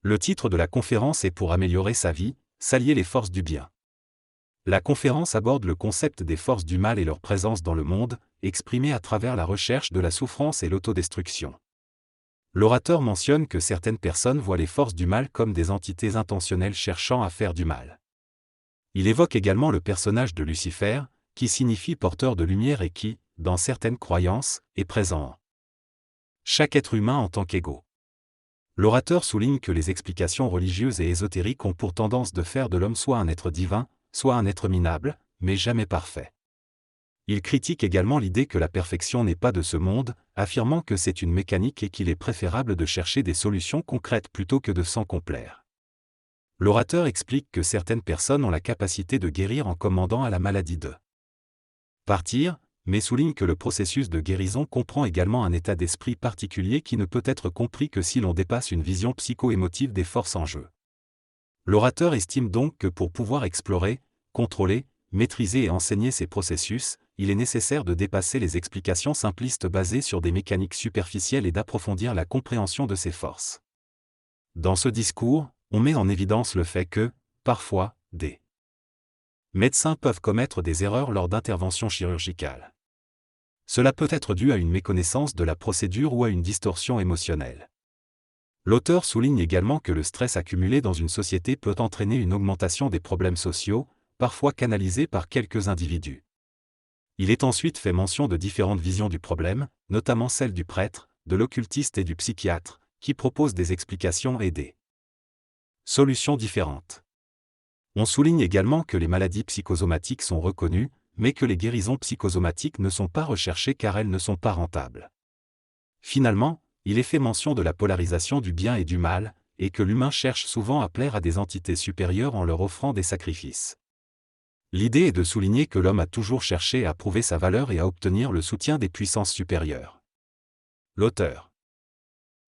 Le titre de la conférence est Pour améliorer sa vie, s'allier les forces du bien. La conférence aborde le concept des forces du mal et leur présence dans le monde, exprimée à travers la recherche de la souffrance et l'autodestruction. L'orateur mentionne que certaines personnes voient les forces du mal comme des entités intentionnelles cherchant à faire du mal. Il évoque également le personnage de Lucifer, qui signifie porteur de lumière et qui, dans certaines croyances, est présent en chaque être humain en tant qu'égaux. L'orateur souligne que les explications religieuses et ésotériques ont pour tendance de faire de l'homme soit un être divin, soit un être minable, mais jamais parfait. Il critique également l'idée que la perfection n'est pas de ce monde, affirmant que c'est une mécanique et qu'il est préférable de chercher des solutions concrètes plutôt que de s'en complaire. L'orateur explique que certaines personnes ont la capacité de guérir en commandant à la maladie de partir, mais souligne que le processus de guérison comprend également un état d'esprit particulier qui ne peut être compris que si l'on dépasse une vision psycho-émotive des forces en jeu. L'orateur estime donc que pour pouvoir explorer, contrôler, maîtriser et enseigner ces processus, il est nécessaire de dépasser les explications simplistes basées sur des mécaniques superficielles et d'approfondir la compréhension de ces forces. Dans ce discours, on met en évidence le fait que, parfois, des médecins peuvent commettre des erreurs lors d'interventions chirurgicales. Cela peut être dû à une méconnaissance de la procédure ou à une distorsion émotionnelle. L'auteur souligne également que le stress accumulé dans une société peut entraîner une augmentation des problèmes sociaux, parfois canalisés par quelques individus. Il est ensuite fait mention de différentes visions du problème, notamment celle du prêtre, de l'occultiste et du psychiatre, qui proposent des explications et des solutions différentes. On souligne également que les maladies psychosomatiques sont reconnues, mais que les guérisons psychosomatiques ne sont pas recherchées car elles ne sont pas rentables. Finalement, il est fait mention de la polarisation du bien et du mal, et que l'humain cherche souvent à plaire à des entités supérieures en leur offrant des sacrifices. L'idée est de souligner que l'homme a toujours cherché à prouver sa valeur et à obtenir le soutien des puissances supérieures. L'auteur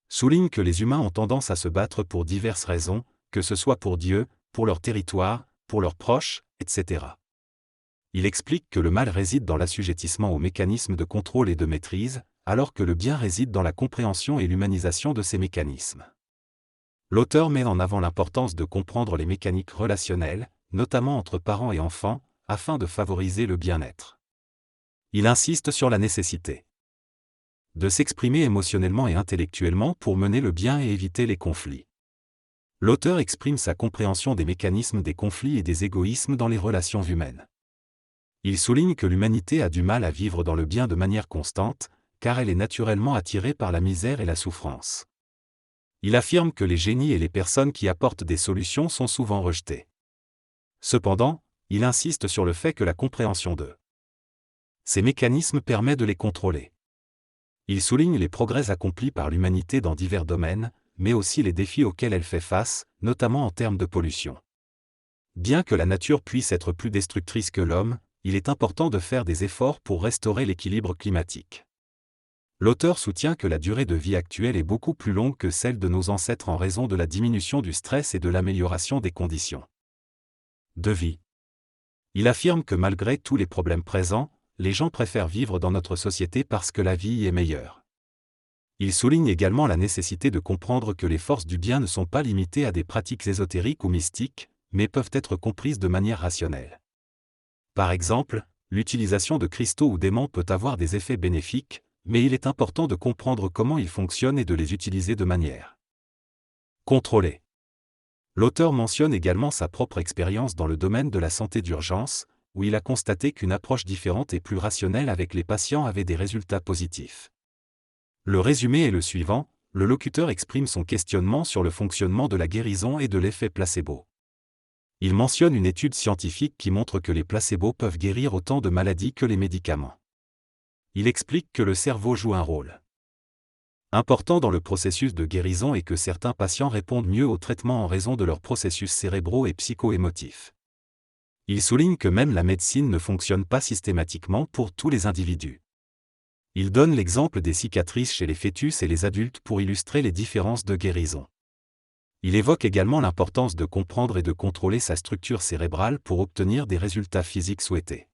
souligne que les humains ont tendance à se battre pour diverses raisons, que ce soit pour Dieu, pour leur territoire, pour leurs proches, etc. Il explique que le mal réside dans l'assujettissement aux mécanismes de contrôle et de maîtrise, alors que le bien réside dans la compréhension et l'humanisation de ces mécanismes. L'auteur met en avant l'importance de comprendre les mécaniques relationnelles, notamment entre parents et enfants, afin de favoriser le bien-être. Il insiste sur la nécessité de s'exprimer émotionnellement et intellectuellement pour mener le bien et éviter les conflits. L'auteur exprime sa compréhension des mécanismes des conflits et des égoïsmes dans les relations humaines. Il souligne que l'humanité a du mal à vivre dans le bien de manière constante, car elle est naturellement attirée par la misère et la souffrance. Il affirme que les génies et les personnes qui apportent des solutions sont souvent rejetés. Cependant, il insiste sur le fait que la compréhension de ces mécanismes permet de les contrôler. Il souligne les progrès accomplis par l'humanité dans divers domaines, mais aussi les défis auxquels elle fait face, notamment en termes de pollution. Bien que la nature puisse être plus destructrice que l'homme, il est important de faire des efforts pour restaurer l'équilibre climatique. L'auteur soutient que la durée de vie actuelle est beaucoup plus longue que celle de nos ancêtres en raison de la diminution du stress et de l'amélioration des conditions de vie. Il affirme que malgré tous les problèmes présents, les gens préfèrent vivre dans notre société parce que la vie y est meilleure. Il souligne également la nécessité de comprendre que les forces du bien ne sont pas limitées à des pratiques ésotériques ou mystiques, mais peuvent être comprises de manière rationnelle. Par exemple, l'utilisation de cristaux ou d'aimants peut avoir des effets bénéfiques, mais il est important de comprendre comment ils fonctionnent et de les utiliser de manière contrôlée. L'auteur mentionne également sa propre expérience dans le domaine de la santé d'urgence, où il a constaté qu'une approche différente et plus rationnelle avec les patients avait des résultats positifs. Le résumé est le suivant, le locuteur exprime son questionnement sur le fonctionnement de la guérison et de l'effet placebo. Il mentionne une étude scientifique qui montre que les placebos peuvent guérir autant de maladies que les médicaments. Il explique que le cerveau joue un rôle important dans le processus de guérison et que certains patients répondent mieux au traitement en raison de leurs processus cérébraux et psycho-émotifs. Il souligne que même la médecine ne fonctionne pas systématiquement pour tous les individus. Il donne l'exemple des cicatrices chez les fœtus et les adultes pour illustrer les différences de guérison. Il évoque également l'importance de comprendre et de contrôler sa structure cérébrale pour obtenir des résultats physiques souhaités.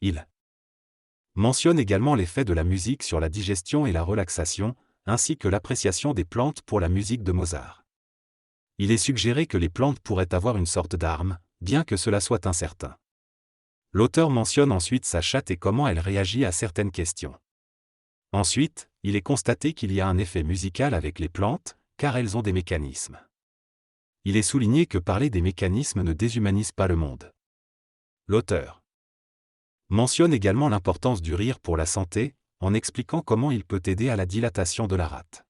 Il mentionne également l'effet de la musique sur la digestion et la relaxation, ainsi que l'appréciation des plantes pour la musique de Mozart. Il est suggéré que les plantes pourraient avoir une sorte d'arme, bien que cela soit incertain. L'auteur mentionne ensuite sa chatte et comment elle réagit à certaines questions. Ensuite, il est constaté qu'il y a un effet musical avec les plantes, car elles ont des mécanismes. Il est souligné que parler des mécanismes ne déshumanise pas le monde. L'auteur mentionne également l'importance du rire pour la santé, en expliquant comment il peut aider à la dilatation de la rate.